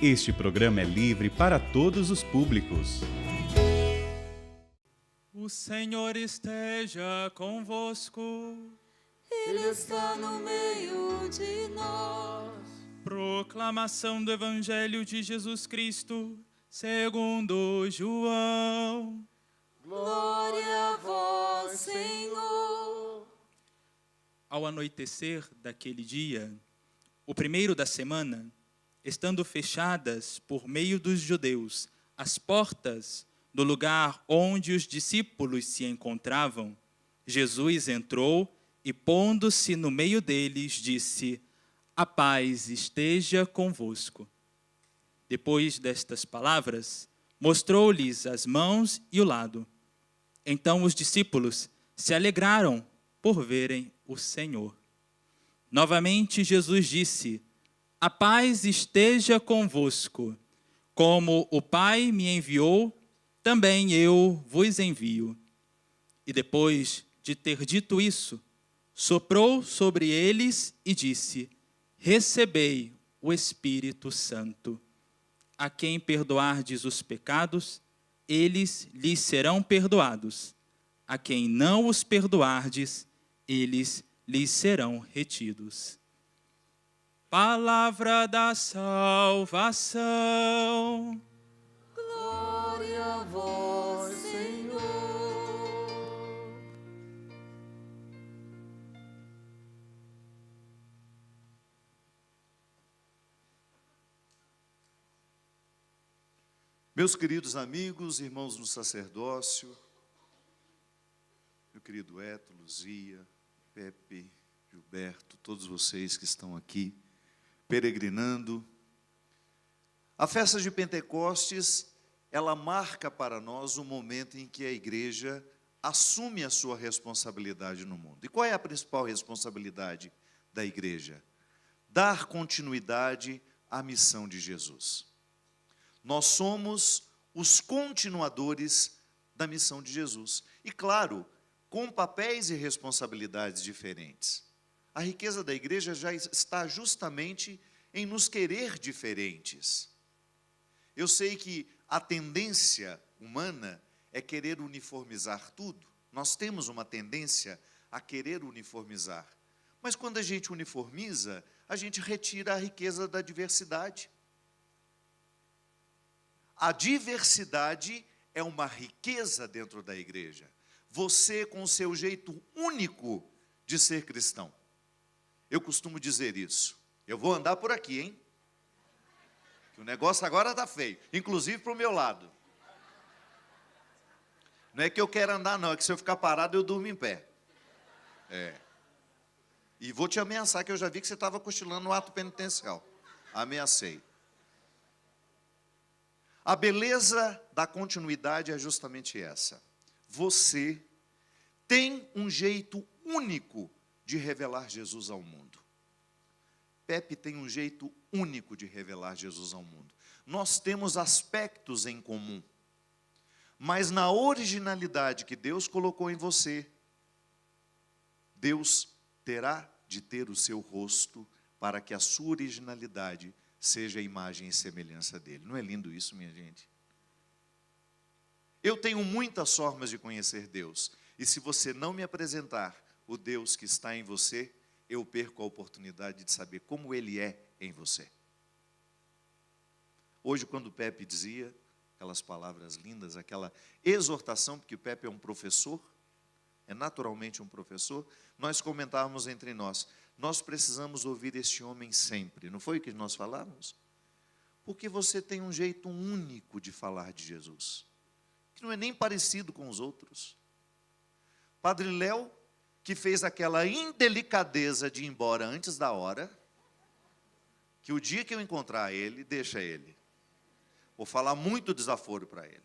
Este programa é livre para todos os públicos. O Senhor esteja convosco. Ele está no meio de nós. Proclamação do Evangelho de Jesus Cristo, segundo João. Glória a vós, Senhor. Ao anoitecer daquele dia, o primeiro da semana, estando fechadas por meio dos judeus as portas do lugar onde os discípulos se encontravam, Jesus entrou e, pondo-se no meio deles, disse: "A paz esteja convosco." Depois destas palavras, mostrou-lhes as mãos e o lado. Então os discípulos se alegraram por verem o Senhor. Novamente Jesus disse: "A paz esteja convosco. Como o Pai me enviou, também eu vos envio." E depois de ter dito isso, soprou sobre eles e disse: "Recebei o Espírito Santo. A quem perdoardes os pecados, eles lhes serão perdoados. A quem não os perdoardes, eles lhes serão retidos." Palavra da salvação. Glória a vós, Senhor. Meus queridos amigos, irmãos no sacerdócio, meu querido Eto, Luzia, Pepe, Gilberto, todos vocês que estão aqui peregrinando. A festa de Pentecostes, ela marca para nós o momento em que a igreja assume a sua responsabilidade no mundo. E qual é a principal responsabilidade da igreja? Dar continuidade à missão de Jesus. Nós somos os continuadores da missão de Jesus. E claro, com papéis e responsabilidades diferentes. A riqueza da igreja já está justamente em nos querer diferentes. Eu sei que a tendência humana é querer uniformizar tudo. Nós temos uma tendência a querer uniformizar. Mas quando a gente uniformiza, a gente retira a riqueza da diversidade. A diversidade é uma riqueza dentro da igreja. Você com o seu jeito único de ser cristão. Eu costumo dizer isso. Eu vou andar por aqui, hein? Que o negócio agora está feio. Inclusive para o meu lado. Não é que eu quero andar, não. É que se eu ficar parado, eu durmo em pé. E vou te ameaçar, que eu já vi que você estava cochilando no ato penitencial. Ameacei. A beleza da continuidade é justamente essa. Você tem um jeito único de revelar Jesus ao mundo. Pepe tem um jeito único de revelar Jesus ao mundo. Nós temos aspectos em comum. Mas na originalidade que Deus colocou em você, Deus terá de ter o seu rosto para que a sua originalidade seja a imagem e semelhança dele. Não é lindo isso, minha gente? Eu tenho muitas formas de conhecer Deus. E se você não me apresentar o Deus que está em você, eu perco a oportunidade de saber como Ele é em você. Hoje, quando o Pepe dizia aquelas palavras lindas, aquela exortação, porque o Pepe é um professor, é naturalmente um professor, nós comentávamos entre nós, nós precisamos ouvir este homem sempre, não foi o que nós falávamos? Porque você tem um jeito único de falar de Jesus, que não é nem parecido com os outros. Padre Léo, que fez aquela indelicadeza de ir embora antes da hora, que o dia que eu encontrar ele, deixa ele. Vou falar muito desaforo para ele.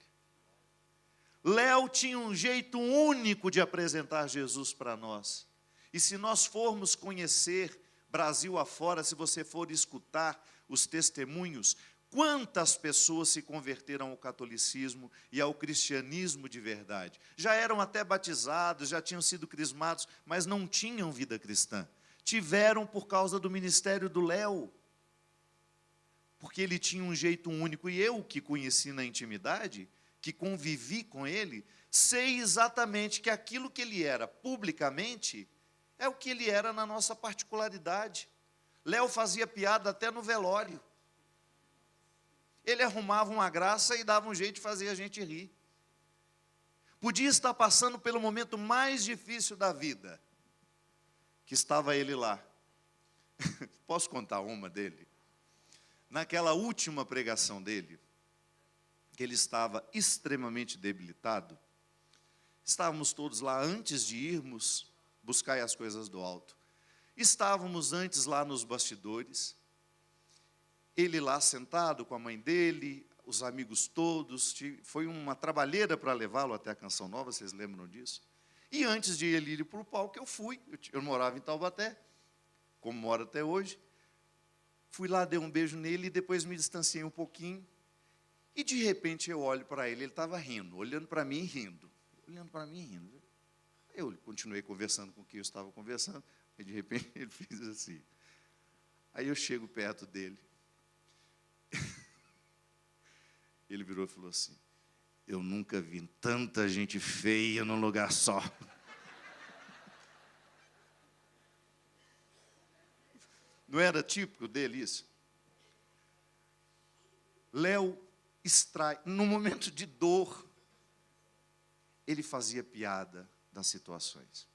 Léo tinha um jeito único de apresentar Jesus para nós. E se nós formos conhecer Brasil afora, se você for escutar os testemunhos, quantas pessoas se converteram ao catolicismo e ao cristianismo de verdade? Já eram até batizados, já tinham sido crismados, mas não tinham vida cristã. Tiveram por causa do ministério do Léo. porque ele tinha um jeito único. E eu, que conheci na intimidade, que convivi com ele, sei exatamente que aquilo que ele era publicamente é o que ele era na nossa particularidade. Léo fazia piada até no velório. Ele arrumava uma graça e dava um jeito de fazer a gente rir. Podia estar passando pelo momento mais difícil da vida, que estava ele lá. Posso contar uma dele? Naquela última pregação dele, que ele estava extremamente debilitado, estávamos todos lá antes de irmos buscar as coisas do alto. Estávamos antes lá nos bastidores, ele lá sentado com a mãe dele, os amigos todos, foi uma trabalheira para levá-lo até a Canção Nova, vocês lembram disso? E antes de ele ir para o palco, eu fui, eu morava em Taubaté, como moro até hoje, fui lá, dei um beijo nele e depois me distanciei um pouquinho, e de repente eu olho para ele estava rindo, olhando para mim e rindo, Eu continuei conversando com quem eu estava conversando, e de repente ele fez assim. Aí eu chego perto dele, ele virou e falou assim: eu nunca vi tanta gente feia num lugar só. Não era típico dele isso? Léo extrai, no momento de dor, ele fazia piada das situações.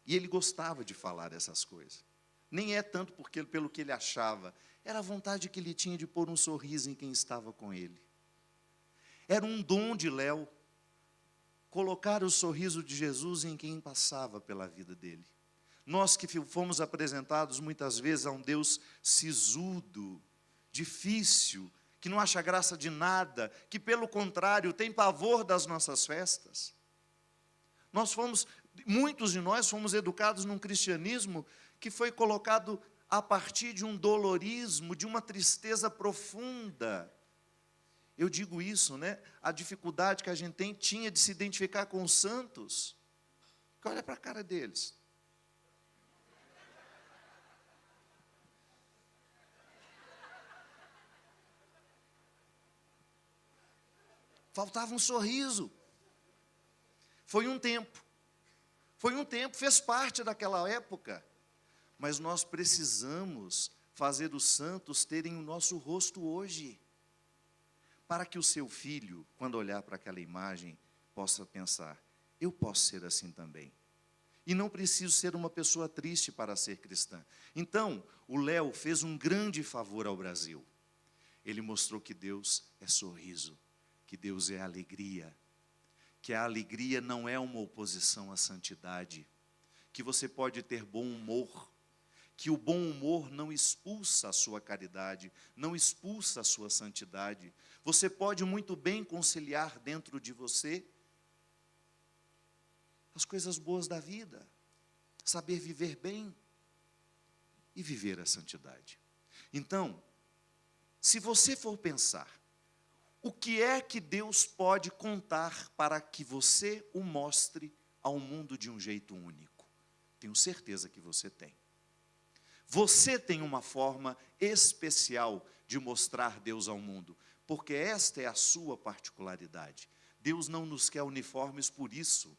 E ele gostava de falar essas coisas. Nem é tanto pelo que ele achava, era a vontade que ele tinha de pôr um sorriso em quem estava com ele. Era um dom de Léo colocar o sorriso de Jesus em quem passava pela vida dele. Nós que fomos apresentados muitas vezes a um Deus sisudo, difícil, que não acha graça de nada, que pelo contrário tem pavor das nossas festas. Muitos de nós fomos educados num cristianismo que foi colocado a partir de um dolorismo, de uma tristeza profunda. Eu digo isso, né? A dificuldade que a gente tinha de se identificar com os santos. Olha para a cara deles. Faltava um sorriso. Foi um tempo, fez parte daquela época. Mas nós precisamos fazer os santos terem o nosso rosto hoje, para que o seu filho, quando olhar para aquela imagem, possa pensar: eu posso ser assim também. E não preciso ser uma pessoa triste para ser cristã. Então, o Léo fez um grande favor ao Brasil. Ele mostrou que Deus é sorriso, que Deus é alegria, que a alegria não é uma oposição à santidade, que você pode ter bom humor, que o bom humor não expulsa a sua caridade, não expulsa a sua santidade. Você pode muito bem conciliar dentro de você as coisas boas da vida, saber viver bem e viver a santidade. Então, se você for pensar, o que é que Deus pode contar para que você o mostre ao mundo de um jeito único? Tenho certeza que você tem. Você tem uma forma especial de mostrar Deus ao mundo, porque esta é a sua particularidade. Deus não nos quer uniformes por isso,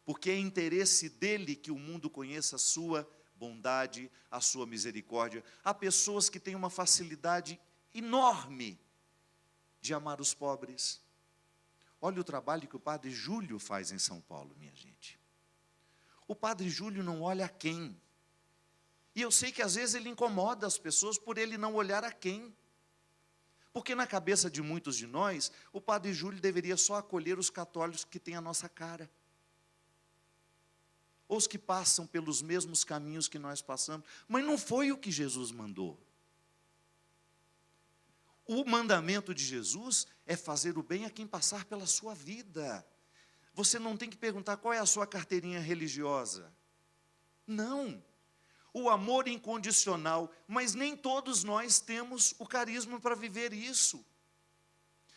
porque é interesse dele que o mundo conheça a sua bondade, a sua misericórdia. Há pessoas que têm uma facilidade enorme de amar os pobres. Olha o trabalho que o Padre Júlio faz em São Paulo, minha gente. O Padre Júlio não olha a quem. E eu sei que às vezes ele incomoda as pessoas por ele não olhar a quem. Porque na cabeça de muitos de nós, o Padre Júlio deveria só acolher os católicos que têm a nossa cara. Ou os que passam pelos mesmos caminhos que nós passamos. Mas não foi o que Jesus mandou. O mandamento de Jesus é fazer o bem a quem passar pela sua vida. Você não tem que perguntar qual é a sua carteirinha religiosa. Não. O amor incondicional, mas nem todos nós temos o carisma para viver isso.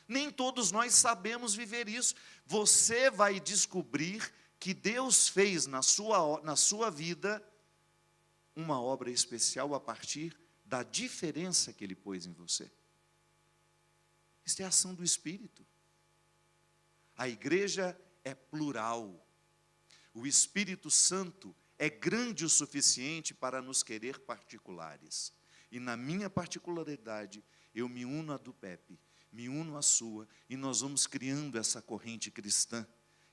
Nem todos nós sabemos viver isso. Você vai descobrir que Deus fez na sua vida uma obra especial a partir da diferença que Ele pôs em você. Isto é a ação do Espírito. A igreja é plural. O Espírito Santo é grande o suficiente para nos querer particulares. E na minha particularidade, eu me uno à do Pepe, me uno à sua, e nós vamos criando essa corrente cristã,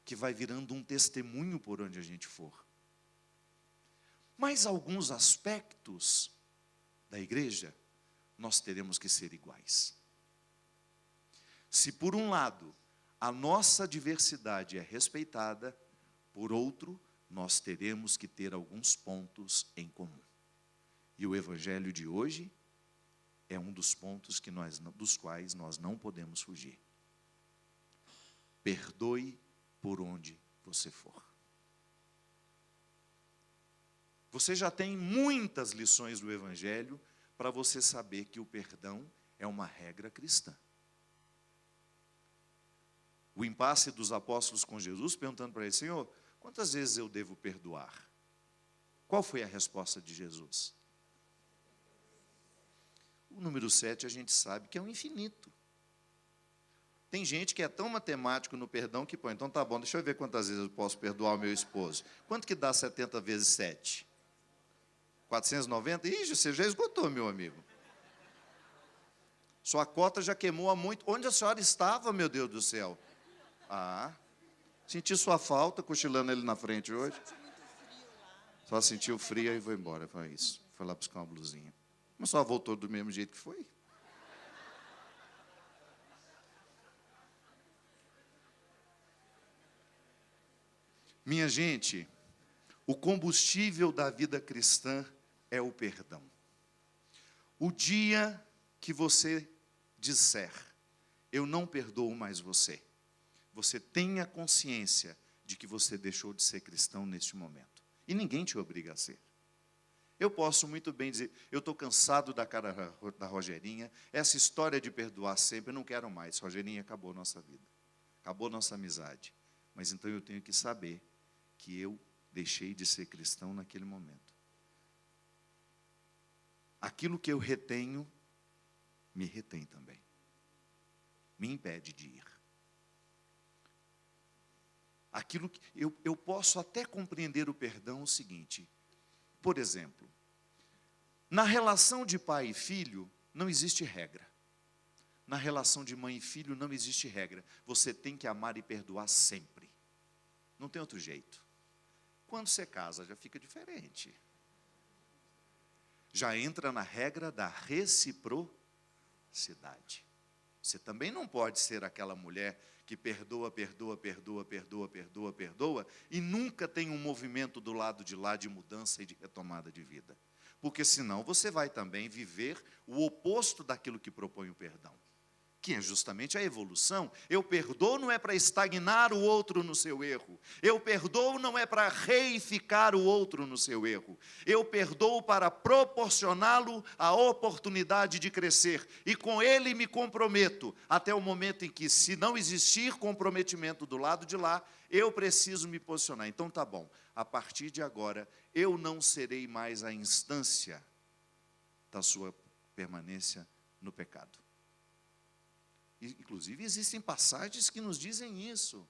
que vai virando um testemunho por onde a gente for. Mas alguns aspectos da igreja, nós teremos que ser iguais. Se por um lado, a nossa diversidade é respeitada, por outro, nós teremos que ter alguns pontos em comum. E o evangelho de hoje é um dos pontos dos quais nós não podemos fugir. Perdoe por onde você for. Você já tem muitas lições do evangelho para você saber que o perdão é uma regra cristã. O impasse dos apóstolos com Jesus, perguntando para ele: Senhor, quantas vezes eu devo perdoar? Qual foi a resposta de Jesus? O número 7 a gente sabe que é o infinito. Tem gente que é tão matemático no perdão que põe, então tá bom, deixa eu ver quantas vezes eu posso perdoar o meu esposo. Quanto que dá 70 vezes 7? 490? Ih, você já esgotou, meu amigo. Sua cota já queimou há muito. Onde a senhora estava, meu Deus do céu? Senti sua falta, cochilando ele na frente hoje. Só sentiu frio e foi embora. Foi isso. Foi lá buscar uma blusinha. Mas só voltou do mesmo jeito que foi. Minha gente, o combustível da vida cristã é o perdão. O dia que você disser, eu não perdoo mais você, você tenha consciência de que você deixou de ser cristão neste momento. E ninguém te obriga a ser. Eu posso muito bem dizer, eu estou cansado da cara da Rogerinha, essa história de perdoar sempre, eu não quero mais. Rogerinha, acabou nossa vida, acabou nossa amizade. Mas então eu tenho que saber que eu deixei de ser cristão naquele momento. Aquilo que eu retenho, me retém também. Me impede de ir. Aquilo que eu posso até compreender o perdão o seguinte. Por exemplo, na relação de pai e filho, não existe regra. Na relação de mãe e filho, não existe regra. Você tem que amar e perdoar sempre. Não tem outro jeito. Quando você casa, já fica diferente. Já entra na regra da reciprocidade. Você também não pode ser aquela mulher que perdoa e nunca tem um movimento do lado de lá de mudança e de retomada de vida. Porque senão você vai também viver o oposto daquilo que propõe o perdão, que é justamente a evolução. Eu perdoo não é para estagnar o outro no seu erro. Eu perdoo não é para reificar o outro no seu erro. Eu perdoo para proporcioná-lo a oportunidade de crescer. E com ele me comprometo, até o momento em que, se não existir comprometimento do lado de lá, eu preciso me posicionar. Então tá bom, a partir de agora, eu não serei mais a instância da sua permanência no pecado. Inclusive, existem passagens que nos dizem isso.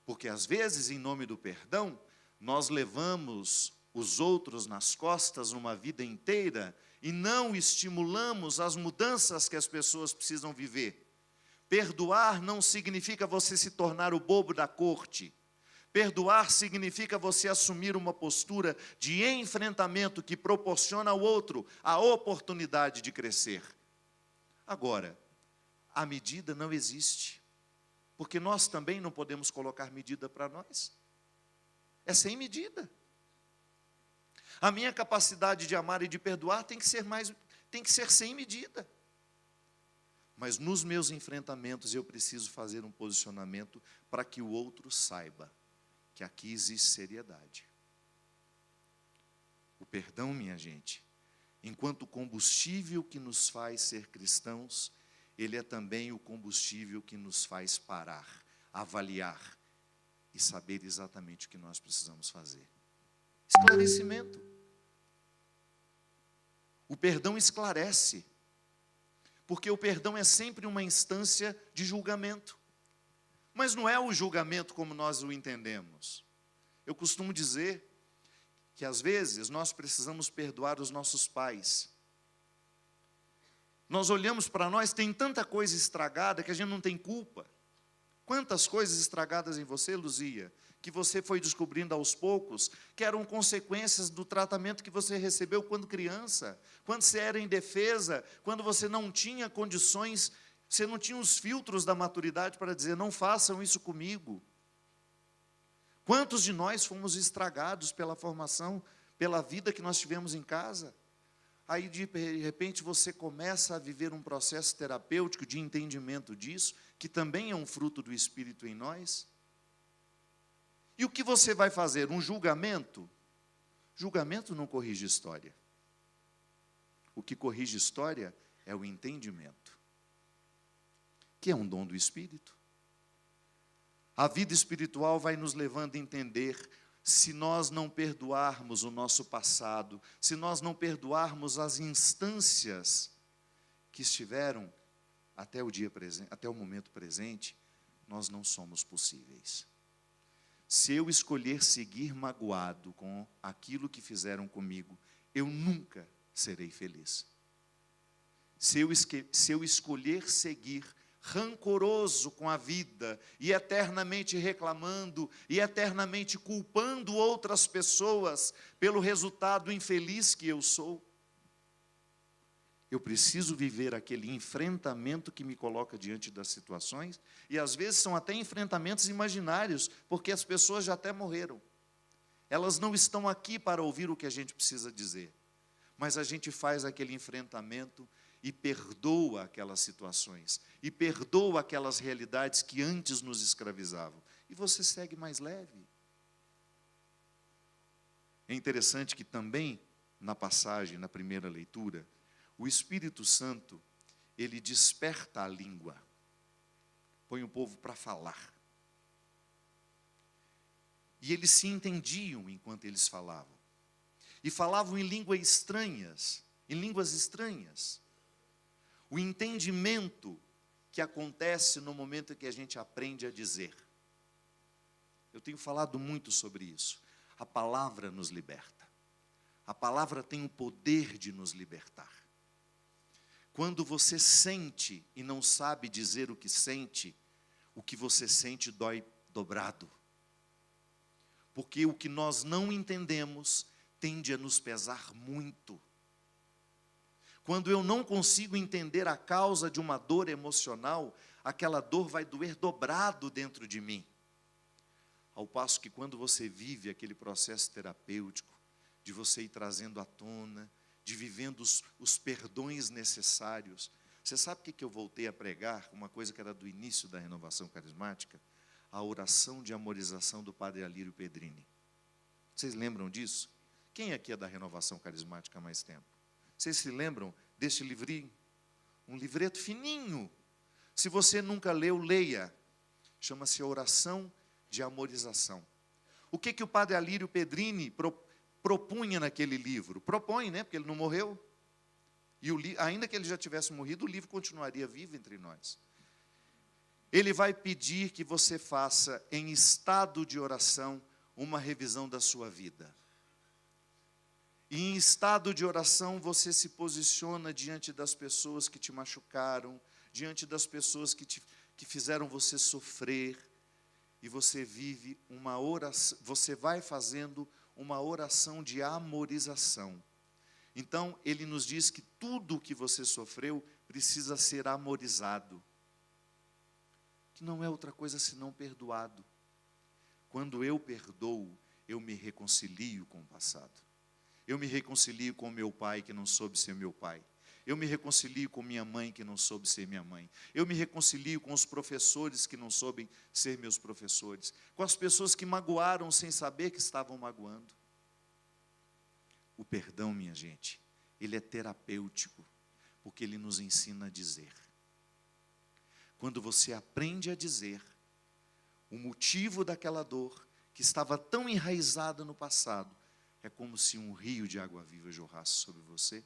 Porque, às vezes, em nome do perdão, nós levamos os outros nas costas uma vida inteira e não estimulamos as mudanças que as pessoas precisam viver. Perdoar não significa você se tornar o bobo da corte. Perdoar significa você assumir uma postura de enfrentamento que proporciona ao outro a oportunidade de crescer. Agora, a medida não existe, porque nós também não podemos colocar medida para nós. É sem medida. A minha capacidade de amar e de perdoar tem que ser sem medida. Mas nos meus enfrentamentos eu preciso fazer um posicionamento para que o outro saiba que aqui existe seriedade. O perdão, minha gente, enquanto combustível que nos faz ser cristãos, ele é também o combustível que nos faz parar, avaliar e saber exatamente o que nós precisamos fazer. Esclarecimento. O perdão esclarece. porque o perdão é sempre uma instância de julgamento. Mas não é o julgamento como nós o entendemos. Eu costumo dizer que às vezes nós precisamos perdoar os nossos pais. Nós olhamos para nós, tem tanta coisa estragada que a gente não tem culpa. Quantas coisas estragadas em você, Luzia, que você foi descobrindo aos poucos, que eram consequências do tratamento que você recebeu quando criança, quando você era indefesa, quando você não tinha condições, você não tinha os filtros da maturidade para dizer, não façam isso comigo. Quantos de nós fomos estragados pela formação, pela vida que nós tivemos em casa? Aí, de repente, você começa a viver um processo terapêutico de entendimento disso, que também é um fruto do Espírito em nós. E o que você vai fazer? Um julgamento? Julgamento não corrige história. O que corrige história é o entendimento, que é um dom do Espírito. A vida espiritual vai nos levando a entender, se nós não perdoarmos o nosso passado, se nós não perdoarmos as instâncias que estiveram até o dia presente, até o momento presente, nós não somos possíveis. Se eu escolher seguir magoado com aquilo que fizeram comigo, eu nunca serei feliz. Se eu escolher seguir rancoroso com a vida, e eternamente reclamando, e eternamente culpando outras pessoas pelo resultado infeliz que eu sou, eu preciso viver aquele enfrentamento que me coloca diante das situações, e às vezes são até enfrentamentos imaginários, porque as pessoas já até morreram. Elas não estão aqui para ouvir o que a gente precisa dizer, mas a gente faz aquele enfrentamento e perdoa aquelas situações, e perdoa aquelas realidades que antes nos escravizavam, e você segue mais leve. É interessante que também, na passagem, na primeira leitura, o Espírito Santo, ele desperta a língua, põe o povo para falar. E eles se entendiam enquanto eles falavam. E falavam em línguas estranhas. O entendimento que acontece no momento que a gente aprende a dizer. Eu tenho falado muito sobre isso. A palavra nos liberta. A palavra tem o poder de nos libertar. Quando você sente e não sabe dizer o que você sente dói dobrado. Porque o que nós não entendemos tende a nos pesar muito. Quando eu não consigo entender a causa de uma dor emocional, aquela dor vai doer dobrado dentro de mim. Ao passo que quando você vive aquele processo terapêutico, de você ir trazendo à tona, de vivendo os perdões necessários. Você sabe o que eu voltei a pregar? Uma coisa que era do início da renovação carismática? A oração de amorização do Padre Alírio Pedrini. Vocês lembram disso? Quem aqui é da renovação carismática há mais tempo? Vocês se lembram deste livrinho? Um livreto fininho. Se você nunca leu, leia. Chama-se Oração de Amorização. O que o Padre Alírio Pedrini propunha naquele livro? Propõe, né? Porque ele não morreu. E ainda que ele já tivesse morrido, o livro continuaria vivo entre nós. Ele vai pedir que você faça, em estado de oração, uma revisão da sua vida. E em estado de oração, você se posiciona diante das pessoas que te machucaram, diante das pessoas que fizeram você sofrer, e você vive uma oração, você vai fazendo uma oração de amorização. Então, ele nos diz que tudo o que você sofreu precisa ser amorizado, que não é outra coisa senão perdoado. Quando eu perdoo, eu me reconcilio com o passado. Eu me reconcilio com meu pai que não soube ser meu pai. Eu me reconcilio com minha mãe que não soube ser minha mãe. Eu me reconcilio com os professores que não soubem ser meus professores. Com as pessoas que magoaram sem saber que estavam magoando. O perdão, minha gente, ele é terapêutico, porque ele nos ensina a dizer. Quando você aprende a dizer, o motivo daquela dor que estava tão enraizada no passado, é como se um rio de água viva jorrasse sobre você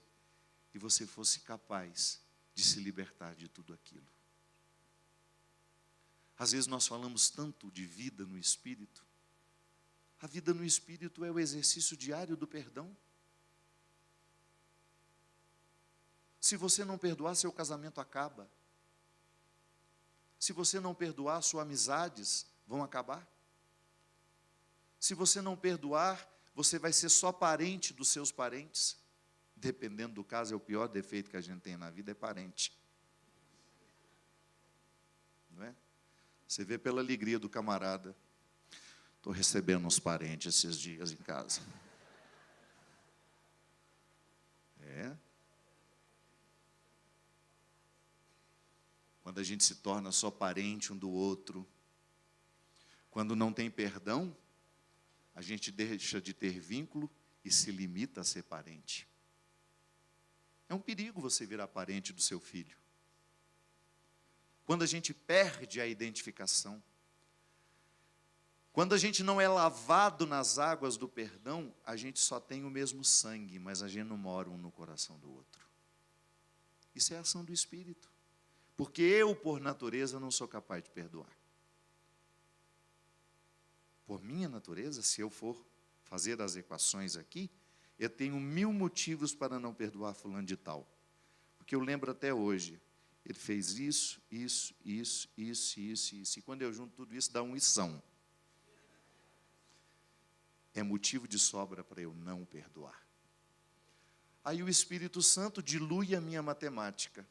e você fosse capaz de se libertar de tudo aquilo. Às vezes nós falamos tanto de vida no Espírito. A vida no Espírito é o exercício diário do perdão. Se você não perdoar, seu casamento acaba. Se você não perdoar, suas amizades vão acabar. Se você não perdoar, você vai ser só parente dos seus parentes. Dependendo do caso, é o pior defeito que a gente tem na vida, é parente. Não é? Você vê pela alegria do camarada. Estou recebendo uns parentes esses dias em casa. É. Quando a gente se torna só parente um do outro, quando não tem perdão, a gente deixa de ter vínculo e se limita a ser parente. É um perigo você virar parente do seu filho. Quando a gente perde a identificação, quando a gente não é lavado nas águas do perdão, a gente só tem o mesmo sangue, mas a gente não mora um no coração do outro. Isso é a ação do Espírito. Porque eu, por natureza, não sou capaz de perdoar. Por minha natureza, se eu for fazer as equações aqui, eu tenho 1000 motivos para não perdoar fulano de tal. Porque eu lembro até hoje, ele fez isso. E quando eu junto tudo isso, dá um ição. É motivo de sobra para eu não perdoar. Aí o Espírito Santo dilui a minha matemática.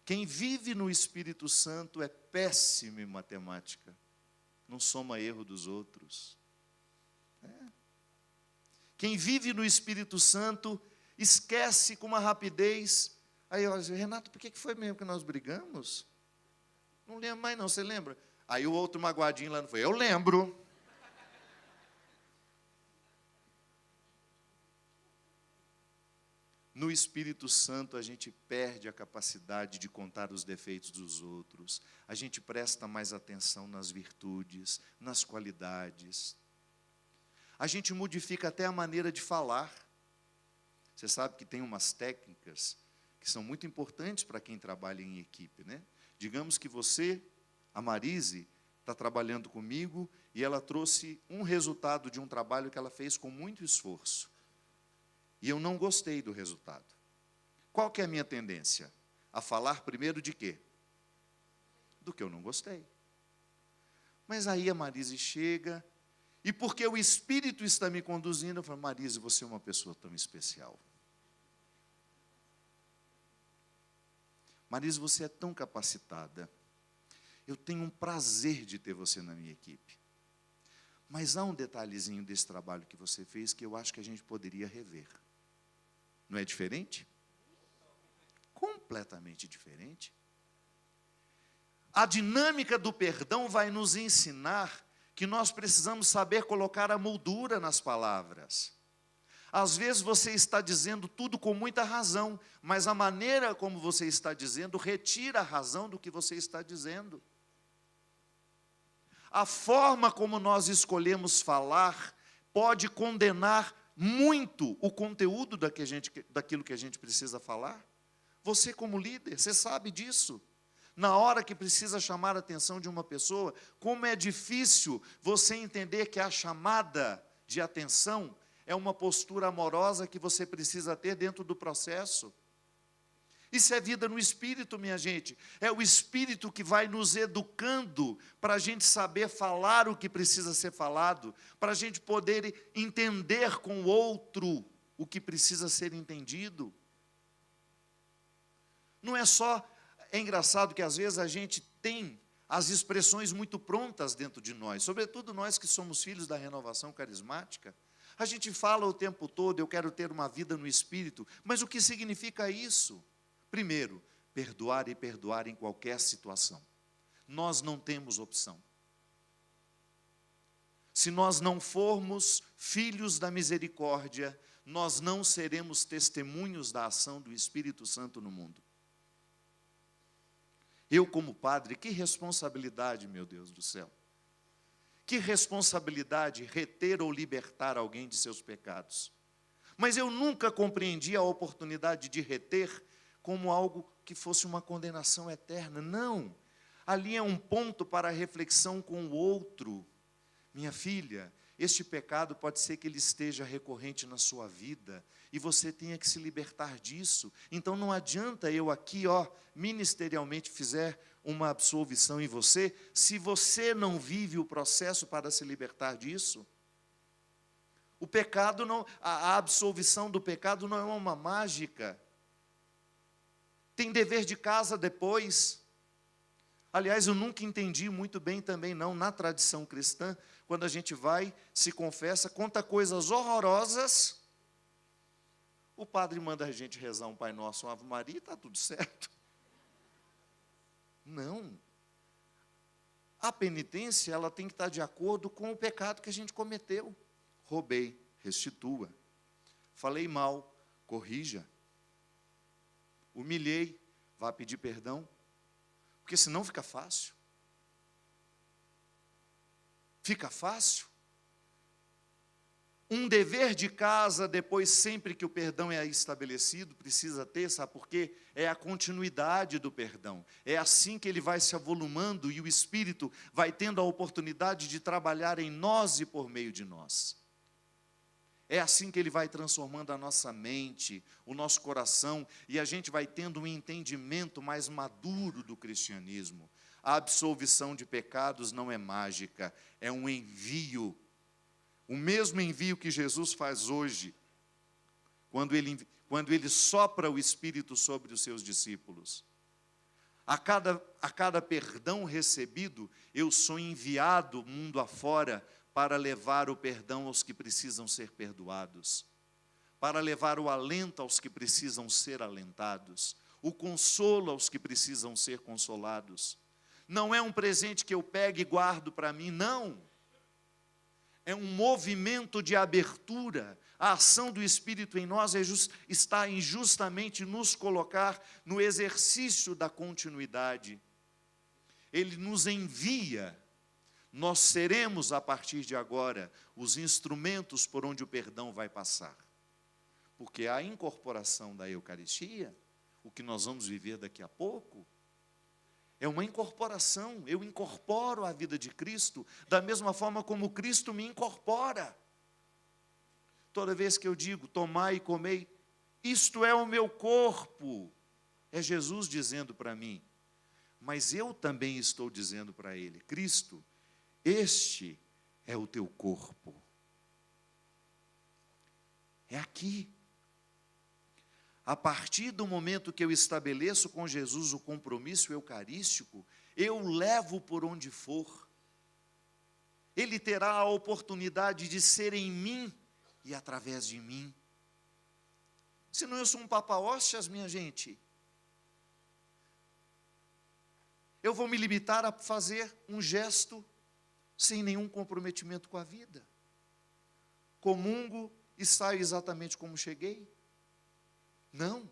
Quem vive no Espírito Santo é péssimo em matemática. Não soma erro dos outros. Quem vive no Espírito Santo esquece com uma rapidez. Aí eu digo, Renato, por que foi mesmo que nós brigamos? Não lembro mais não, você lembra? Aí o outro magoadinho lá não foi, eu lembro. No Espírito Santo a gente perde a capacidade de contar os defeitos dos outros. A gente presta mais atenção nas virtudes, nas qualidades. A gente modifica até a maneira de falar. Você sabe que tem umas técnicas que são muito importantes para quem trabalha em equipe, né? Digamos que você, a Marise, está trabalhando comigo e ela trouxe um resultado de um trabalho que ela fez com muito esforço. E eu não gostei do resultado. Qual que é a minha tendência? A falar primeiro de quê? Do que eu não gostei. Mas aí a Marise chega, e porque o Espírito está me conduzindo, eu falo, Marise, você é uma pessoa tão especial. Marise, você é tão capacitada. Eu tenho um prazer de ter você na minha equipe. Mas há um detalhezinho desse trabalho que você fez que eu acho que a gente poderia rever. Não é diferente? Completamente diferente. A dinâmica do perdão vai nos ensinar que nós precisamos saber colocar a moldura nas palavras. Às vezes você está dizendo tudo com muita razão, mas a maneira como você está dizendo retira a razão do que você está dizendo. A forma como nós escolhemos falar pode condenar muito o conteúdo daquilo que a gente precisa falar. Você como líder, você sabe disso. Na hora que precisa chamar a atenção de uma pessoa, como é difícil você entender que a chamada de atenção é uma postura amorosa que você precisa ter dentro do processo. Isso é vida no Espírito, minha gente. É o Espírito que vai nos educando para a gente saber falar o que precisa ser falado, para a gente poder entender com o outro o que precisa ser entendido. Não é só... É engraçado que às vezes a gente tem as expressões muito prontas dentro de nós, sobretudo nós que somos filhos da renovação carismática. A gente fala o tempo todo, eu quero ter uma vida no Espírito, mas o que significa isso? Primeiro, perdoar e perdoar em qualquer situação. Nós não temos opção. Se nós não formos filhos da misericórdia, nós não seremos testemunhos da ação do Espírito Santo no mundo. Eu, como padre, que responsabilidade, meu Deus do céu. Que responsabilidade reter ou libertar alguém de seus pecados. Mas eu nunca compreendi a oportunidade de reter como algo que fosse uma condenação eterna. Não. Ali é um ponto para a reflexão com o outro. Minha filha, este pecado pode ser que ele esteja recorrente na sua vida e você tenha que se libertar disso. Então não adianta eu aqui, ministerialmente fizer uma absolvição em você, se você não vive o processo para se libertar disso. O pecado não, a absolvição do pecado não é uma mágica. Tem dever de casa depois. Aliás, eu nunca entendi muito bem também não, na tradição cristã, quando a gente vai, se confessa, conta coisas horrorosas, o padre manda a gente rezar um Pai Nosso, uma Ave Maria, e está tudo certo. Não. A penitência, ela tem que estar de acordo com o pecado que a gente cometeu. Roubei, restitua. Falei mal, corrija. Humilhei, vá pedir perdão. Porque senão fica fácil. Fica fácil. Um dever de casa, depois, sempre que o perdão é estabelecido, precisa ter, sabe por quê? É a continuidade do perdão. É assim que ele vai se avolumando e o Espírito vai tendo a oportunidade de trabalhar em nós e por meio de nós. É assim que ele vai transformando a nossa mente, o nosso coração, e a gente vai tendo um entendimento mais maduro do cristianismo. A absolvição de pecados não é mágica, é um envio. O mesmo envio que Jesus faz hoje, quando ele sopra o Espírito sobre os seus discípulos. A cada perdão recebido, eu sou enviado mundo afora para levar o perdão aos que precisam ser perdoados, para levar o alento aos que precisam ser alentados, o consolo aos que precisam ser consolados. Não é um presente que eu pego e guardo para mim, não. É um movimento de abertura. A ação do Espírito em nós está em justamente nos colocar no exercício da continuidade. Ele nos envia. Nós seremos, a partir de agora, os instrumentos por onde o perdão vai passar. Porque a incorporação da Eucaristia, o que nós vamos viver daqui a pouco, é uma incorporação. Eu incorporo a vida de Cristo da mesma forma como Cristo me incorpora. Toda vez que eu digo, tomai e comei, isto é o meu corpo, é Jesus dizendo para mim. Mas eu também estou dizendo para ele, Cristo, este é o teu corpo. É aqui. A partir do momento que eu estabeleço com Jesus o compromisso eucarístico, eu levo por onde for. Ele terá a oportunidade de ser em mim e através de mim. Senão eu sou um papa-hóstias, minha gente. Eu vou me limitar a fazer um gesto sem nenhum comprometimento com a vida. Comungo e saio exatamente como cheguei. Não.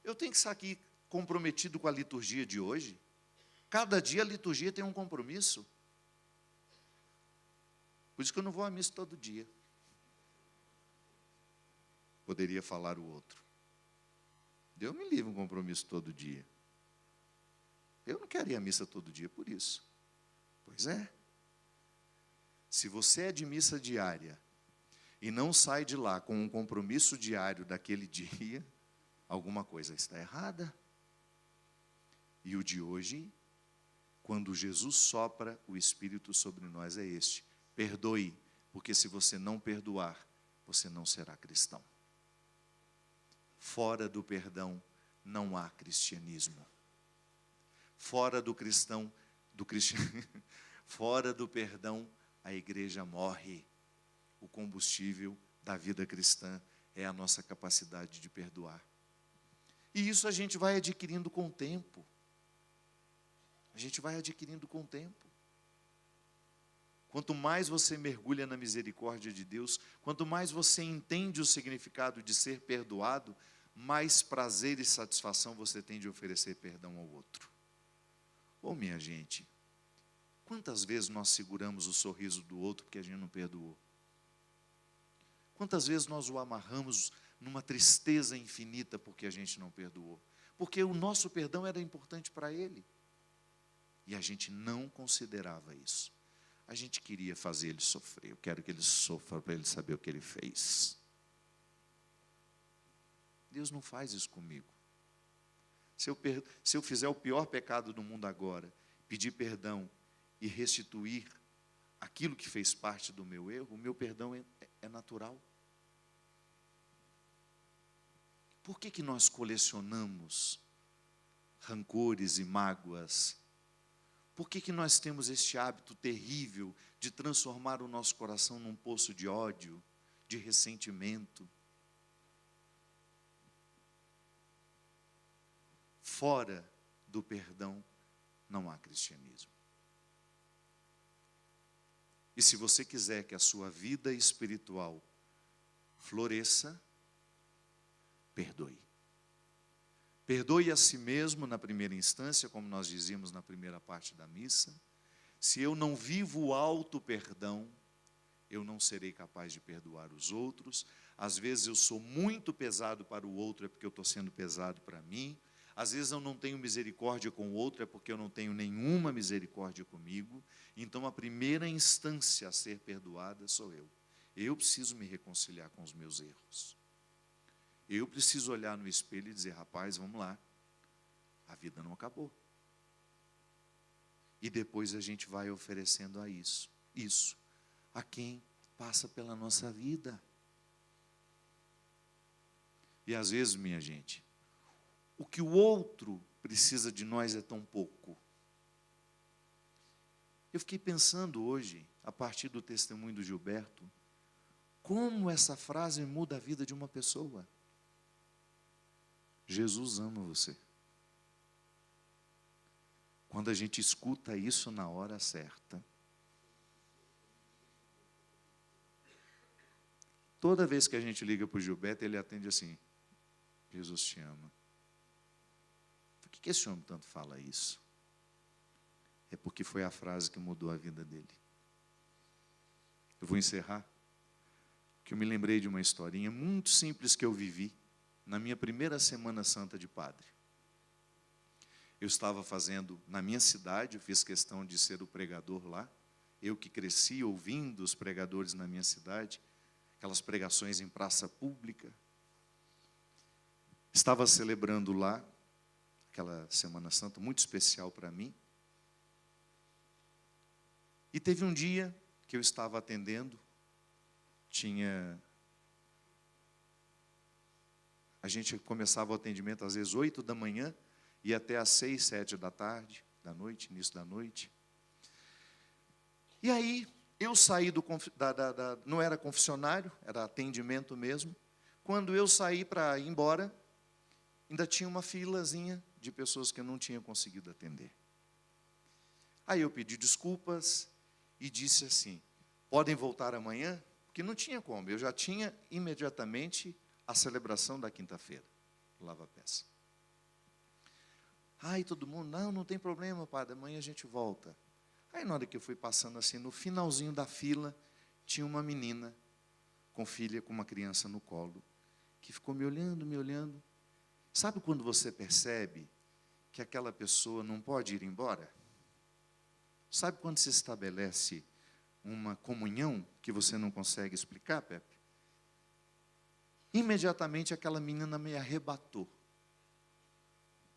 Eu tenho que estar aqui comprometido com a liturgia de hoje. Cada dia a liturgia tem um compromisso. Por isso que eu não vou à missa todo dia. Poderia falar o outro. Deus me livre um compromisso todo dia. Eu não quero ir à missa todo dia por isso. Pois é. Se você é de missa diária e não sai de lá com um compromisso diário daquele dia, alguma coisa está errada. E o de hoje, quando Jesus sopra o Espírito sobre nós, é este: perdoe, porque se você não perdoar, você não será cristão. Fora do perdão não há cristianismo. Fora do fora do perdão, a igreja morre. O combustível da vida cristã é a nossa capacidade de perdoar. E isso a gente vai adquirindo com o tempo. A gente vai adquirindo com o tempo. Quanto mais você mergulha na misericórdia de Deus, quanto mais você entende o significado de ser perdoado, mais prazer e satisfação você tem de oferecer perdão ao outro. Minha gente, quantas vezes nós seguramos o sorriso do outro porque a gente não perdoou? Quantas vezes nós o amarramos numa tristeza infinita porque a gente não perdoou? porque o nosso perdão era importante para ele. E a gente não considerava isso. A gente queria fazer ele sofrer. Eu quero que ele sofra para ele saber o que ele fez. Deus não faz isso comigo. Se eu fizer o pior pecado do mundo agora, pedir perdão e restituir aquilo que fez parte do meu erro, o meu perdão é natural. Por que nós colecionamos rancores e mágoas? Por que nós temos este hábito terrível de transformar o nosso coração num poço de ódio, de ressentimento? Fora do perdão não há cristianismo. E se você quiser que a sua vida espiritual floresça, perdoe. Perdoe a si mesmo na primeira instância, como nós dizíamos na primeira parte da missa. Se eu não vivo o auto-perdão, eu não serei capaz de perdoar os outros. Às vezes eu sou muito pesado para o outro, é porque eu estou sendo pesado para mim. Às vezes eu não tenho misericórdia com o outro, é porque eu não tenho nenhuma misericórdia comigo. Então a primeira instância a ser perdoada sou eu. Eu preciso me reconciliar com os meus erros. Eu preciso olhar no espelho e dizer, rapaz, vamos lá, a vida não acabou. E depois a gente vai oferecendo isso a quem passa pela nossa vida. E às vezes, minha gente, o que o outro precisa de nós é tão pouco. Eu fiquei pensando hoje, a partir do testemunho do Gilberto, como essa frase muda a vida de uma pessoa. Jesus ama você. Quando a gente escuta isso na hora certa, toda vez que a gente liga para o Gilberto, ele atende assim, Jesus te ama. Por que esse homem tanto fala isso? É porque foi a frase que mudou a vida dele. Eu vou encerrar, porque eu me lembrei de uma historinha muito simples que eu vivi na minha primeira Semana Santa de padre. Eu estava fazendo na minha cidade, eu fiz questão de ser o pregador lá, eu que cresci ouvindo os pregadores na minha cidade, aquelas pregações em praça pública. Estava celebrando lá, aquela Semana Santa muito especial para mim. E teve um dia que eu estava atendendo, a gente começava o atendimento às vezes 8 da manhã e até às 6, 7 da tarde, da noite, início da noite. E aí, eu saí não era confessionário, era atendimento mesmo. Quando eu saí para ir embora, ainda tinha uma filazinha de pessoas que eu não tinha conseguido atender. Aí eu pedi desculpas e disse assim, podem voltar amanhã? Porque não tinha como, eu já tinha imediatamente a celebração da quinta-feira, lava-peça. Aí todo mundo, não tem problema, padre, amanhã a gente volta. Aí na hora que eu fui passando assim, no finalzinho da fila, tinha uma menina com filha, com uma criança no colo, que ficou me olhando. Sabe quando você percebe que aquela pessoa não pode ir embora? Sabe quando se estabelece uma comunhão que você não consegue explicar, Pepe? Imediatamente aquela menina me arrebatou.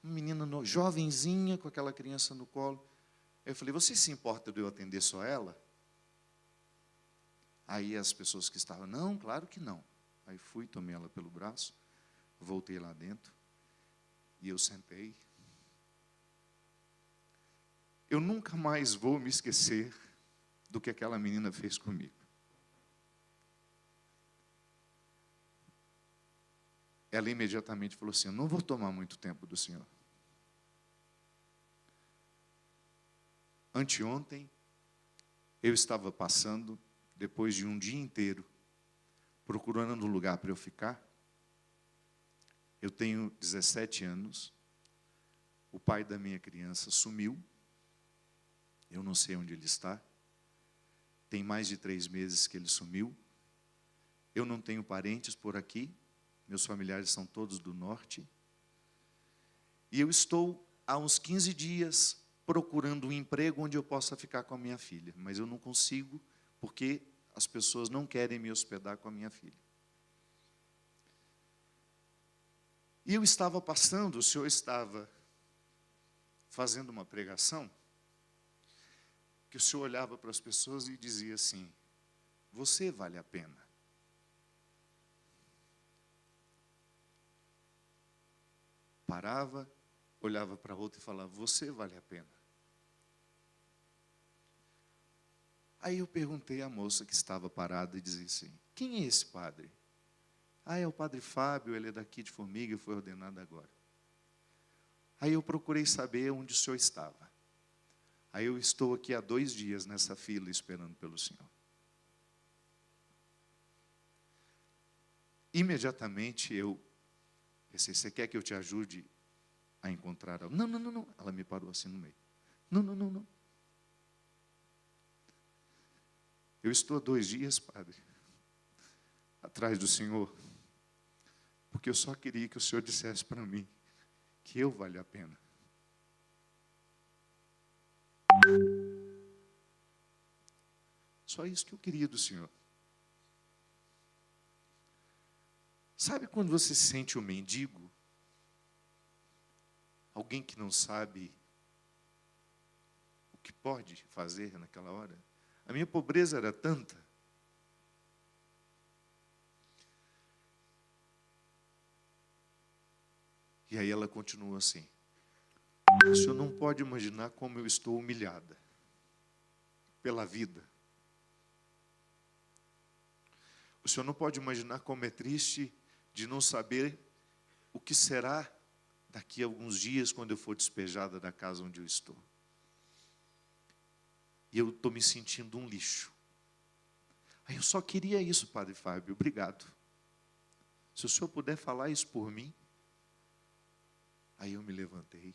Uma menina jovenzinha com aquela criança no colo. Eu falei, você se importa de eu atender só ela? Aí as pessoas que estavam, não, claro que não. Aí fui, tomei ela pelo braço, voltei lá dentro e eu sentei. Eu nunca mais vou me esquecer do que aquela menina fez comigo. Ela imediatamente falou assim, eu não vou tomar muito tempo do senhor. Anteontem, eu estava passando, depois de um dia inteiro, procurando um lugar para eu ficar. Eu tenho 17 anos, o pai da minha criança sumiu, eu não sei onde ele está, tem mais de 3 meses que ele sumiu, eu não tenho parentes por aqui, meus familiares são todos do norte. E eu estou há uns 15 dias procurando um emprego onde eu possa ficar com a minha filha, mas eu não consigo porque as pessoas não querem me hospedar com a minha filha. E eu estava passando, o senhor estava fazendo uma pregação, que o senhor olhava para as pessoas e dizia assim: você vale a pena. Parava, olhava para outra e falava: você vale a pena. Aí eu perguntei à moça que estava parada e dizia assim: quem é esse padre? Ah, é o padre Fábio, ele é daqui de Formiga e foi ordenado agora. Aí eu procurei saber onde o senhor estava. Aí eu estou aqui há 2 dias nessa fila esperando pelo senhor. Imediatamente eu pensei: você quer que eu te ajude a encontrar algo? Não, não, não, não. Ela me parou assim no meio. Não, não, não, não. Eu estou há 2 dias, padre, atrás do senhor, porque eu só queria que o senhor dissesse para mim que eu valho a pena. Só isso que eu queria do senhor. Sabe quando você se sente um mendigo? Alguém que não sabe o que pode fazer naquela hora? A minha pobreza era tanta. E aí ela continua assim: o senhor não pode imaginar como eu estou humilhada pela vida. O senhor não pode imaginar como é triste de não saber o que será daqui a alguns dias quando eu for despejada da casa onde eu estou. E eu estou me sentindo um lixo. Aí eu só queria isso, padre Fábio, obrigado. Se o senhor puder falar isso por mim. Aí eu me levantei,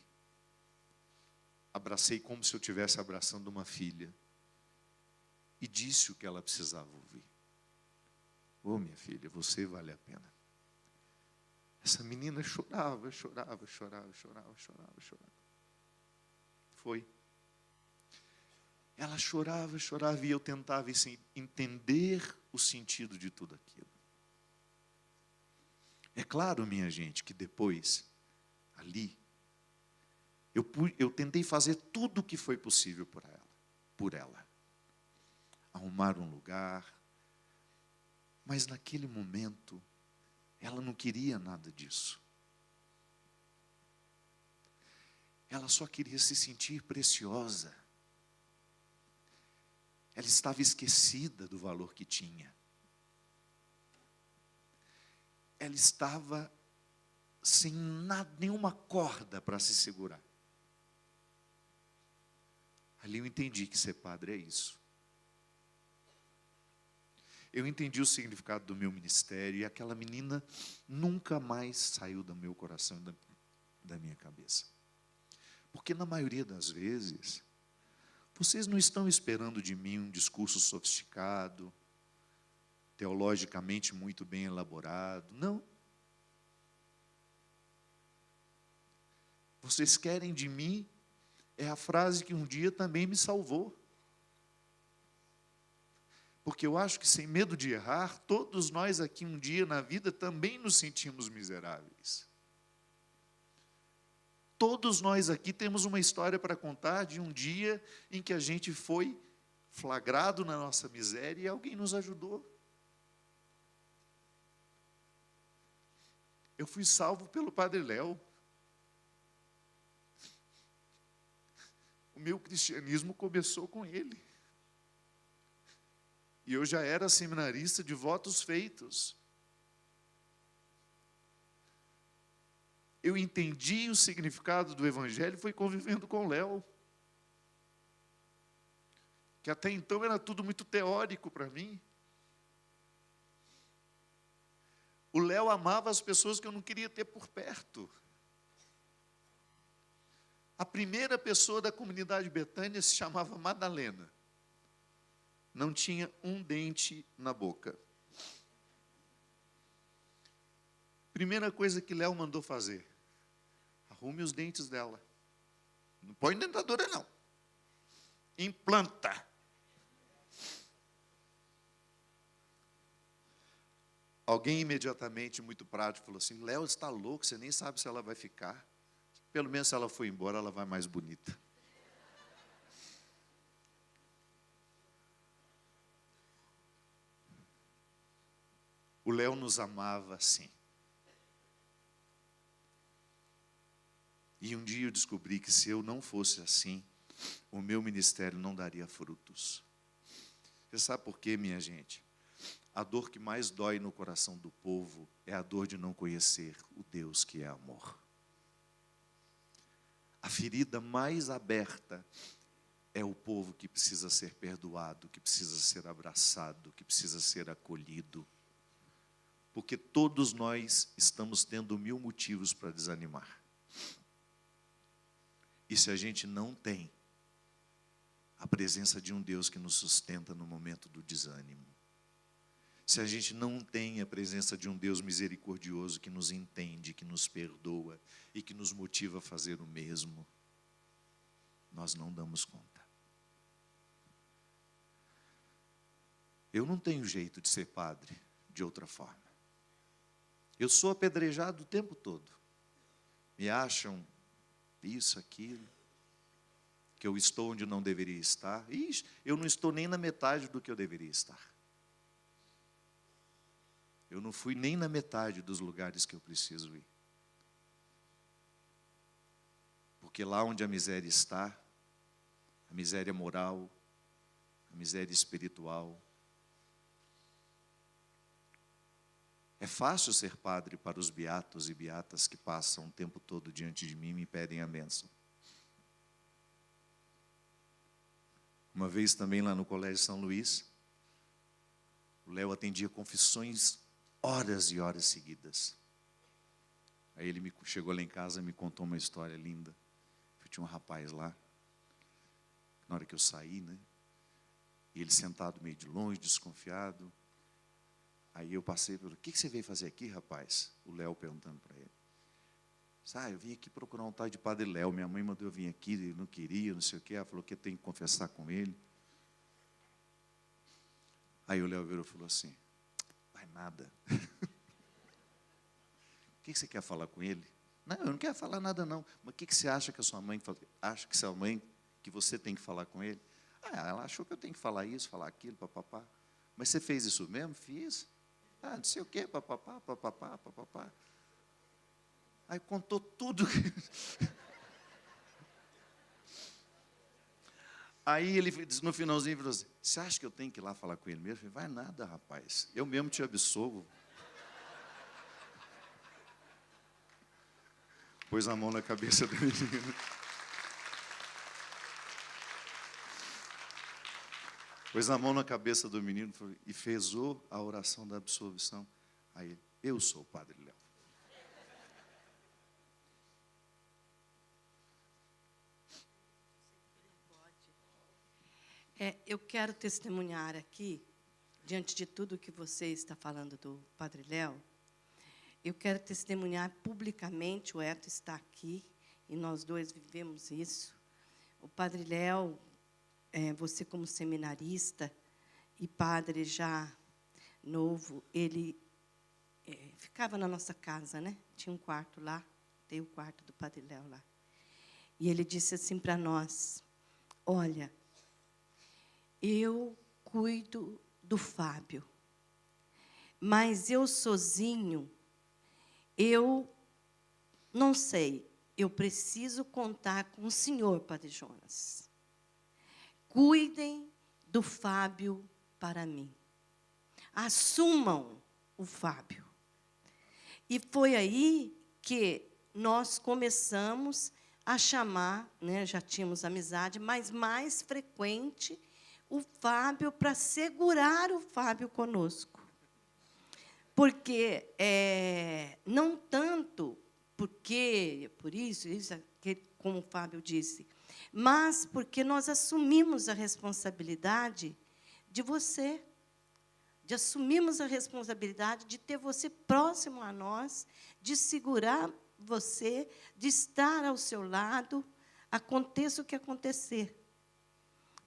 abracei como se eu estivesse abraçando uma filha e disse o que ela precisava ouvir. Ô, minha filha, você vale a pena. Essa menina chorava, chorava, chorava, chorava, chorava, chorava. Foi. Ela chorava, chorava e eu tentava entender o sentido de tudo aquilo. É claro, minha gente, que depois, ali, eu tentei fazer tudo o que foi possível por ela. Arrumar um lugar, mas naquele momento, ela não queria nada disso. Ela só queria se sentir preciosa. Ela estava esquecida do valor que tinha. Ela estava sem nada, nenhuma corda para se segurar. Ali eu entendi que ser padre é isso. Eu entendi o significado do meu ministério e aquela menina nunca mais saiu do meu coração e da minha cabeça. Porque na maioria das vezes, vocês não estão esperando de mim um discurso sofisticado, teologicamente muito bem elaborado. Não. Vocês querem de mim é a frase que um dia também me salvou. Porque eu acho que, sem medo de errar, todos nós aqui um dia na vida também nos sentimos miseráveis. Todos nós aqui temos uma história para contar de um dia em que a gente foi flagrado na nossa miséria e alguém nos ajudou. Eu fui salvo pelo Padre Léo. O meu cristianismo começou com ele. E eu já era seminarista de votos feitos. Eu entendi o significado do Evangelho e fui convivendo com o Léo. Que até então era tudo muito teórico para mim. O Léo amava as pessoas que eu não queria ter por perto. A primeira pessoa da comunidade Betânia se chamava Madalena. Não tinha um dente na boca. Primeira coisa que Léo mandou fazer: arrume os dentes dela. Não põe dentadura, não. Implanta. Alguém imediatamente, muito prático, falou assim: Léo, está louco, você nem sabe se ela vai ficar. Pelo menos se ela for embora, ela vai mais bonita. O Léo nos amava assim. E um dia eu descobri que se eu não fosse assim, o meu ministério não daria frutos. Você sabe por quê, minha gente? A dor que mais dói no coração do povo é a dor de não conhecer o Deus que é amor. A ferida mais aberta é o povo que precisa ser perdoado, que precisa ser abraçado, que precisa ser acolhido. Porque todos nós estamos tendo 1000 motivos para desanimar. E se a gente não tem a presença de um Deus que nos sustenta no momento do desânimo, se a gente não tem a presença de um Deus misericordioso que nos entende, que nos perdoa e que nos motiva a fazer o mesmo, nós não damos conta. Eu não tenho jeito de ser padre de outra forma. Eu sou apedrejado o tempo todo. Me acham isso, aquilo, que eu estou onde não deveria estar. Ixi, eu não estou nem na metade do que eu deveria estar. Eu não fui nem na metade dos lugares que eu preciso ir. Porque lá onde a miséria está, a miséria moral, a miséria espiritual, é fácil ser padre para os beatos e beatas que passam o tempo todo diante de mim e me pedem a bênção. Uma vez também lá no Colégio São Luís, o Léo atendia confissões horas e horas seguidas. Aí ele chegou lá em casa e me contou uma história linda. Tinha um rapaz lá, na hora que eu saí, né? E ele sentado meio de longe, desconfiado. Aí eu passei pelo: o que você veio fazer aqui, rapaz? O Léo perguntando para ele. Eu vim aqui procurar um tal de Padre Léo. Minha mãe mandou eu vir aqui, ele não queria, não sei o quê. Ela falou que eu tenho que confessar com ele. Aí o Léo virou e falou assim: vai nada. O que você quer falar com ele? Não, eu não quero falar nada não. Mas o que você acha que a sua mãe acha que sua mãe, que você tem que falar com ele? Ela achou que eu tenho que falar isso, falar aquilo, papapá. Mas você fez isso mesmo? Fiz. Não sei o quê, papapá, papapá, papapá. Aí contou tudo. Aí ele no finalzinho falou assim: você acha que eu tenho que ir lá falar com ele mesmo? Eu falei: vai nada, rapaz. Eu mesmo te absolvo. Pôs a mão na cabeça do menino. Pôs a mão na cabeça do menino e fez a oração da absolvição. Aí ele: eu sou o Padre Léo. Eu quero testemunhar aqui, diante de tudo que você está falando do Padre Léo, eu quero testemunhar publicamente. O Eto está aqui e nós dois vivemos isso. O Padre Léo, você como seminarista e padre já novo, ele ficava na nossa casa, né? Tinha um quarto lá, tem o quarto do Padre Léo lá. E ele disse assim para nós: olha, eu cuido do Fábio, mas eu sozinho, eu não sei, eu preciso contar com o senhor, Padre Jonas. Cuidem do Fábio para mim. Assumam o Fábio. E foi aí que nós começamos a chamar, né, já tínhamos amizade, mas mais frequente, o Fábio, para segurar o Fábio conosco. Porque, não tanto porque, por isso, como o Fábio disse, mas porque nós assumimos a responsabilidade de você, de assumirmos a responsabilidade de ter você próximo a nós, de segurar você, de estar ao seu lado, aconteça o que acontecer.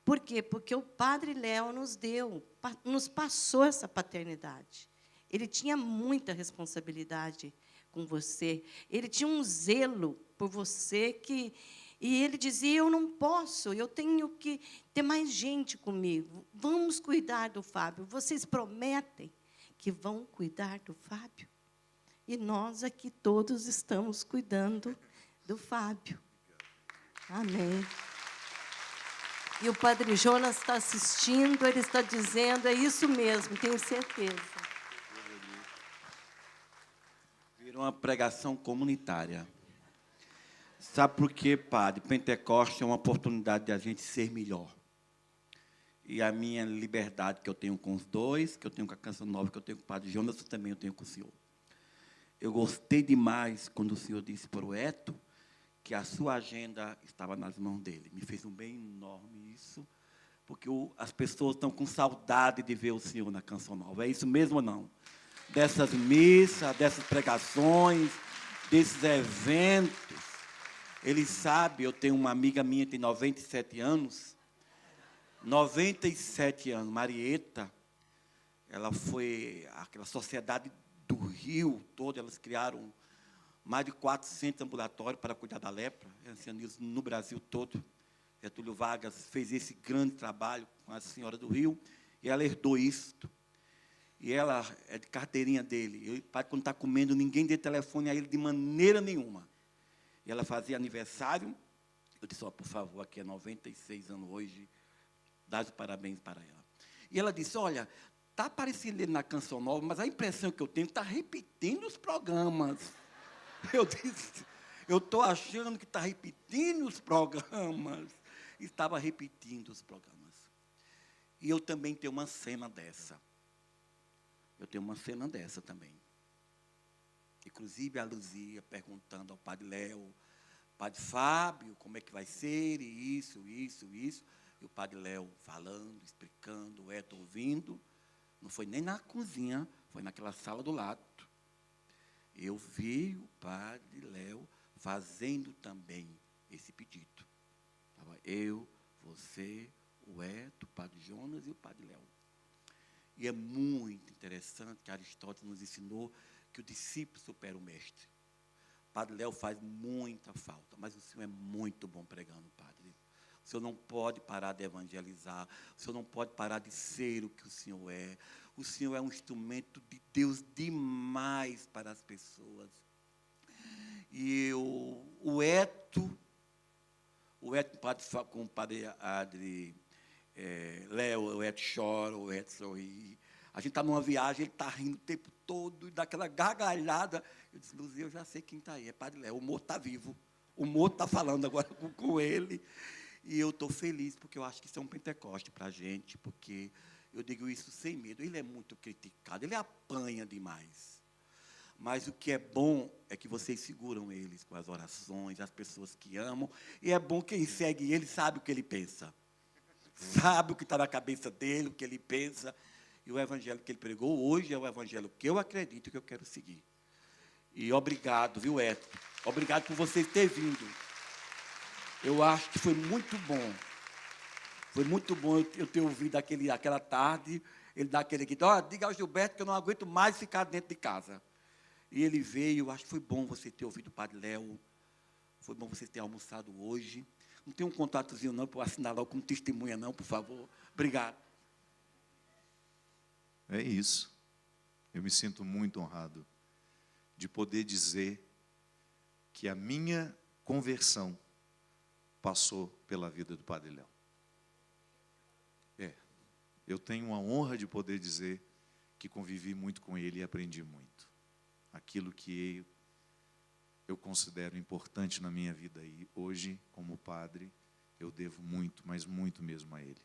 Por quê? Porque o Padre Léo nos passou essa paternidade. Ele tinha muita responsabilidade com você. Ele tinha um zelo por você e ele dizia: eu não posso, eu tenho que ter mais gente comigo. Vamos cuidar do Fábio. Vocês prometem que vão cuidar do Fábio? E nós aqui todos estamos cuidando do Fábio. Amém. E o Padre Jonas está assistindo, ele está dizendo: é isso mesmo, tenho certeza. Virou uma pregação comunitária. Sabe por quê, Padre? Pentecostes é uma oportunidade de a gente ser melhor. E a minha liberdade que eu tenho com os dois, que eu tenho com a Canção Nova, que eu tenho com o Padre Jonas, também eu tenho com o senhor. Eu gostei demais quando o senhor disse para o Eto que a sua agenda estava nas mãos dele. Me fez um bem enorme isso, porque as pessoas estão com saudade de ver o senhor na Canção Nova. É isso mesmo ou não? Dessas missas, dessas pregações, desses eventos. Ele sabe, eu tenho uma amiga minha que tem 97 anos, 97 anos, Marieta, ela foi aquela sociedade do Rio todo, elas criaram mais de 400 ambulatórios para cuidar da lepra, ancianismo no Brasil todo. Getúlio Vargas fez esse grande trabalho com a senhora do Rio, e ela herdou isto. E ela é de carteirinha dele. Quando está comendo, ninguém dê telefone a ele de maneira nenhuma. E ela fazia aniversário. Eu disse: por favor, aqui é 96 anos hoje, dá os parabéns para ela. E ela disse: olha, está aparecendo ele na Canção Nova, mas a impressão que eu tenho está repetindo os programas. Eu disse: eu estou achando que está repetindo os programas. Estava repetindo os programas. E eu também tenho uma cena dessa. Eu tenho uma cena dessa também. Inclusive a Luzia perguntando ao Padre Léo: Padre Fábio, como é que vai ser? E isso. E o Padre Léo falando, explicando, o Eto ouvindo. Não foi nem na cozinha, foi naquela sala do lado. Eu vi o Padre Léo fazendo também esse pedido. Estava eu, você, o Eto, o Padre Jonas e o Padre Léo. E é muito interessante que Aristóteles nos ensinou que o discípulo supera o mestre. O Padre Léo faz muita falta, mas o senhor é muito bom pregando, Padre. O senhor não pode parar de evangelizar, o senhor não pode parar de ser o que o senhor é. O senhor é um instrumento de Deus demais para as pessoas. E o Eto com o Padre Léo, o Eto chora, o Eto sorri. A gente está numa viagem, ele está rindo o tempo todo, e dá aquela gargalhada. Eu disse: Luzia, eu já sei quem está aí, é Padre Léo. O morto está vivo, o morto está falando agora com ele. E eu estou feliz, porque eu acho que isso é um Pentecoste para a gente, porque eu digo isso sem medo. Ele é muito criticado, ele apanha demais. Mas o que é bom é que vocês seguram eles com as orações, as pessoas que amam. E é bom quem segue ele sabe o que ele pensa. Sabe o que está na cabeça dele, o que ele pensa. E o evangelho que ele pregou hoje é o evangelho que eu acredito e que eu quero seguir. E obrigado, viu, Eto? Obrigado por vocês terem vindo. Eu acho que foi muito bom. Foi muito bom eu ter ouvido aquela tarde, ele dá aquele grito: diga ao Gilberto que eu não aguento mais ficar dentro de casa. E ele veio, acho que foi bom você ter ouvido o Padre Léo, foi bom você ter almoçado hoje. Não tem um contatozinho não para assinar logo como testemunha não, por favor. Obrigado. É isso. Eu me sinto muito honrado de poder dizer que a minha conversão passou pela vida do Padre Léo. Eu tenho a honra de poder dizer que convivi muito com ele e aprendi muito. Aquilo que eu considero importante na minha vida e hoje, como padre, eu devo muito, mas muito mesmo a ele.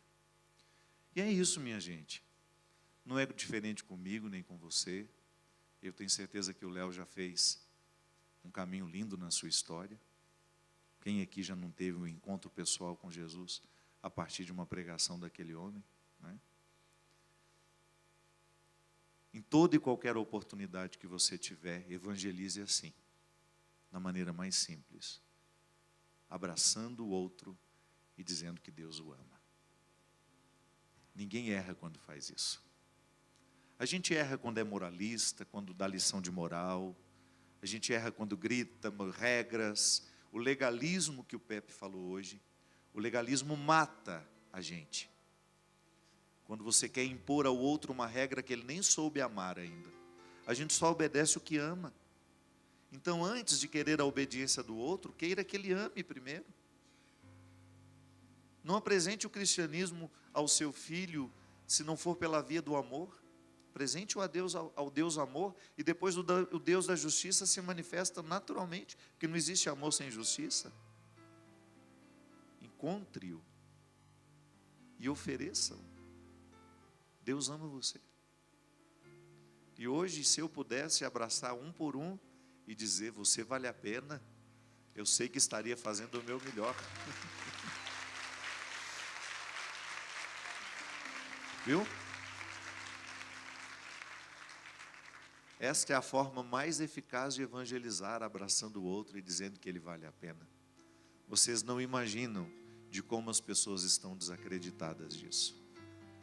E é isso, minha gente. Não é diferente comigo, nem com você. Eu tenho certeza que o Léo já fez um caminho lindo na sua história. Quem aqui já não teve um encontro pessoal com Jesus a partir de uma pregação daquele homem, né? Em toda e qualquer oportunidade que você tiver, evangelize assim. Na maneira mais simples, abraçando o outro e dizendo que Deus o ama. Ninguém erra quando faz isso. A gente erra quando é moralista, quando dá lição de moral. A gente erra quando grita regras. O legalismo que o Pepe falou hoje, o legalismo mata a gente. Quando você quer impor ao outro uma regra que ele nem soube amar ainda. A gente só obedece o que ama. Então, antes de querer a obediência do outro, queira que ele ame primeiro. Não apresente o cristianismo ao seu filho se não for pela via do amor. Apresente-o ao Deus amor, e depois o Deus da justiça se manifesta naturalmente, porque não existe amor sem justiça. Encontre-o e ofereça-o. Deus ama você. E hoje, se eu pudesse abraçar um por um e dizer, você vale a pena, eu sei que estaria fazendo o meu melhor. Viu? Esta é a forma mais eficaz de evangelizar, abraçando o outro e dizendo que ele vale a pena. Vocês não imaginam de como as pessoas estão desacreditadas disso.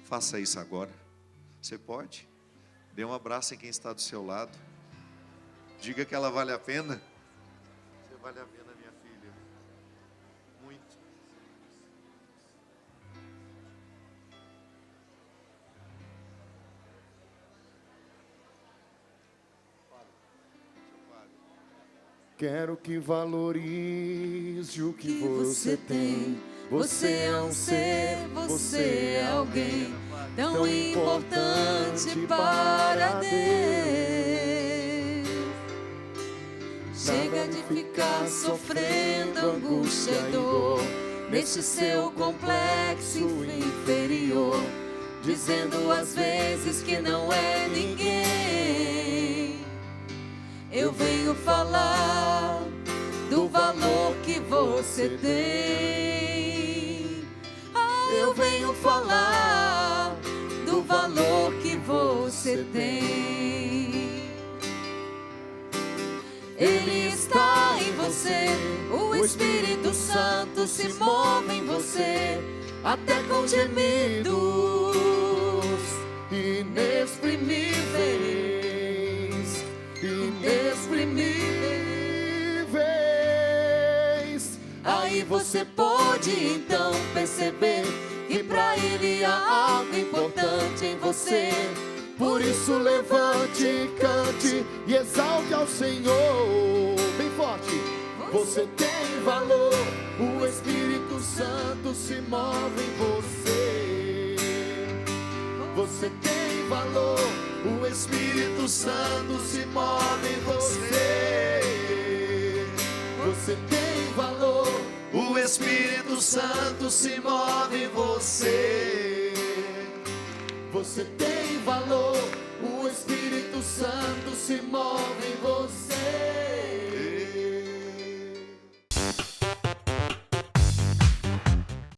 Faça isso agora. Você pode? Dê um abraço em quem está do seu lado. Diga que ela vale a pena. Você vale a pena, minha filha. Muito. Quero que valorize o que você tem. Você é um ser, você é alguém tão importante para Deus. Chega de ficar sofrendo angústia e dor nesse seu complexo inferior, dizendo às vezes que não é ninguém. Eu venho falar do valor que você tem. Eu venho falar do valor que você tem. Ele está em você, o Espírito Santo se move em você, até com gemidos inexprimíveis, inexprimíveis. Aí você pode então perceber que pra Ele há algo importante em você. Por isso levante, cante e exalte ao Senhor. Bem forte. Você tem valor, o Espírito Santo se move em você. Você tem valor, o Espírito Santo se move em você. Você tem valor, o Espírito Santo se move em você. Você tem valor, o Espírito Santo se move em você.